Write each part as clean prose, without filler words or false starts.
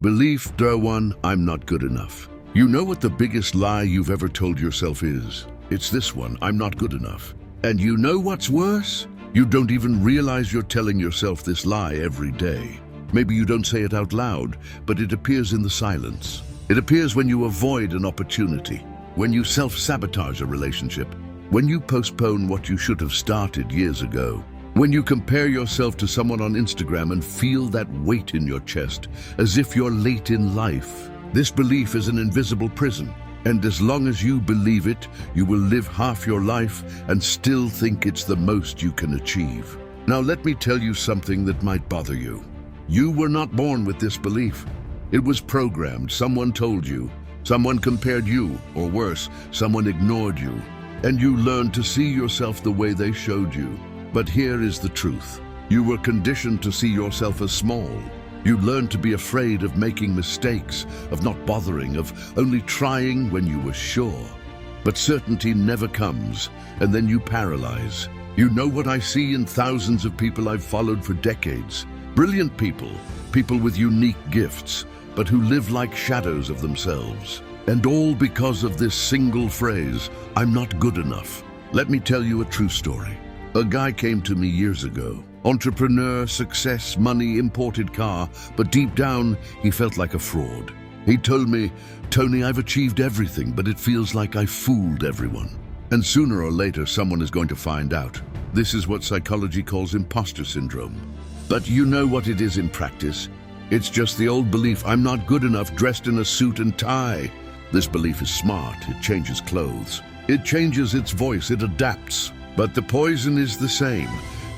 Belief number one, I'm not good enough. You know what the biggest lie you've ever told yourself is? It's this one, I'm not good enough. And you know what's worse? You don't even realize you're telling yourself this lie every day. Maybe you don't say it out loud, but it appears in the silence. It appears when you avoid an opportunity, when you self-sabotage a relationship, when you postpone what you should have started years ago, when you compare yourself to someone on Instagram and feel that weight in your chest, as if you're late in life. This belief is an invisible prison, and as long as you believe it, you will live half your life and still think it's the most you can achieve. Now let me tell you something that might bother you. You were not born with this belief. It was programmed. Someone told you, someone compared you, or worse, someone ignored you, and you learned to see yourself the way they showed you. But here is the truth. You were conditioned to see yourself as small. You learned to be afraid of making mistakes, of not bothering, of only trying when you were sure. But certainty never comes, and then you paralyze. You know what I see in thousands of people I've followed for decades. Brilliant people, people with unique gifts, but who live like shadows of themselves. And all because of this single phrase, I'm not good enough. Let me tell you a true story. A guy came to me years ago. Entrepreneur, success, money, imported car, but deep down, he felt like a fraud. He told me, Tony, I've achieved everything, but it feels like I fooled everyone. And sooner or later, someone is going to find out. This is what psychology calls imposter syndrome. But you know what it is in practice? It's just the old belief, I'm not good enough, dressed in a suit and tie. This belief is smart. It changes clothes. It changes its voice. It adapts. But the poison is the same,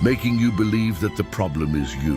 making you believe that the problem is you.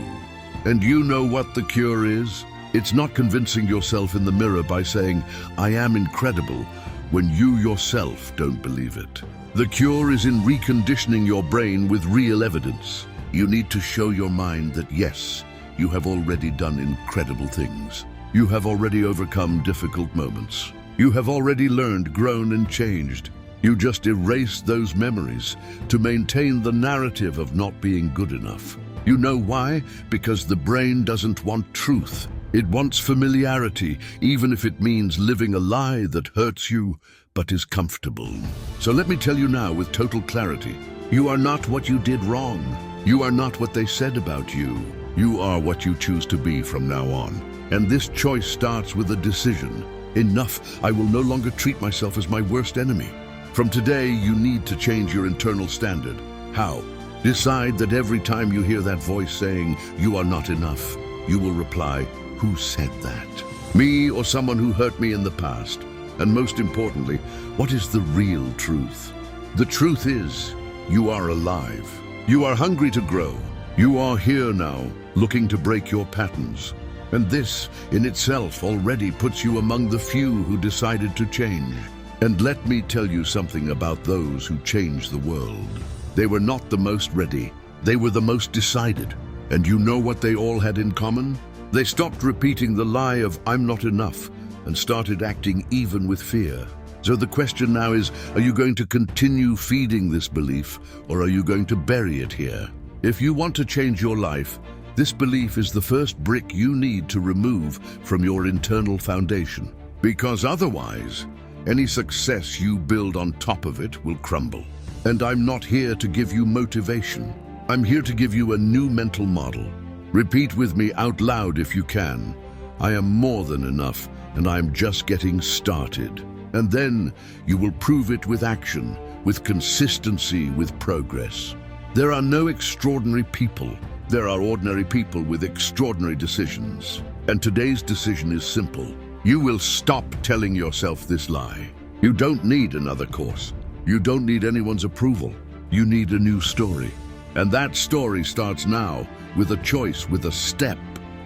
And you know what the cure is? It's not convincing yourself in the mirror by saying, I am incredible, when you yourself don't believe it. The cure is in reconditioning your brain with real evidence. You need to show your mind that yes, you have already done incredible things. You have already overcome difficult moments. You have already learned, grown, and changed. You just erased those memories to maintain the narrative of not being good enough. You know why? Because the brain doesn't want truth. It wants familiarity, even if it means living a lie that hurts you but is comfortable. So let me tell you now with total clarity, you are not what you did wrong. You are not what they said about you. You are what you choose to be from now on. And this choice starts with a decision. Enough, I will no longer treat myself as my worst enemy. From today, you need to change your internal standard. How? Decide that every time you hear that voice saying, you are not enough, you will reply, who said that? Me or someone who hurt me in the past? And most importantly, what is the real truth? The truth is, you are alive. You are hungry to grow. You are here now, looking to break your patterns. And this, in itself, already puts you among the few who decided to change. And let me tell you something about those who changed the world. They were not the most ready. They were the most decided. And you know what they all had in common? They stopped repeating the lie of I'm not enough and started acting even with fear. So the question now is, are you going to continue feeding this belief, or are you going to bury it here? If you want to change your life, this belief is the first brick you need to remove from your internal foundation. Because otherwise, any success you build on top of it will crumble. And I'm not here to give you motivation. I'm here to give you a new mental model. Repeat with me out loud if you can. I am more than enough, and I'm just getting started. And then you will prove it with action, with consistency, with progress. There are no extraordinary people. There are ordinary people with extraordinary decisions. And today's decision is simple. You will stop telling yourself this lie. You don't need another course. You don't need anyone's approval. You need a new story. And that story starts now with a choice, with a step.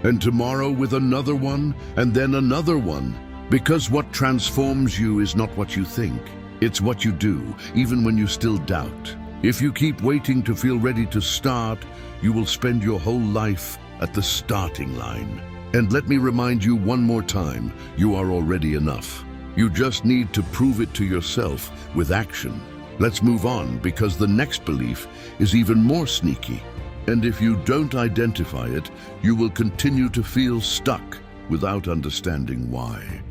And tomorrow with another one, and then another one. Because what transforms you is not what you think. It's what you do, even when you still doubt. If you keep waiting to feel ready to start, you will spend your whole life at the starting line. And let me remind you one more time, you are already enough. You just need to prove it to yourself with action. Let's move on, because the next belief is even more sneaky. And if you don't identify it, you will continue to feel stuck. without understanding why.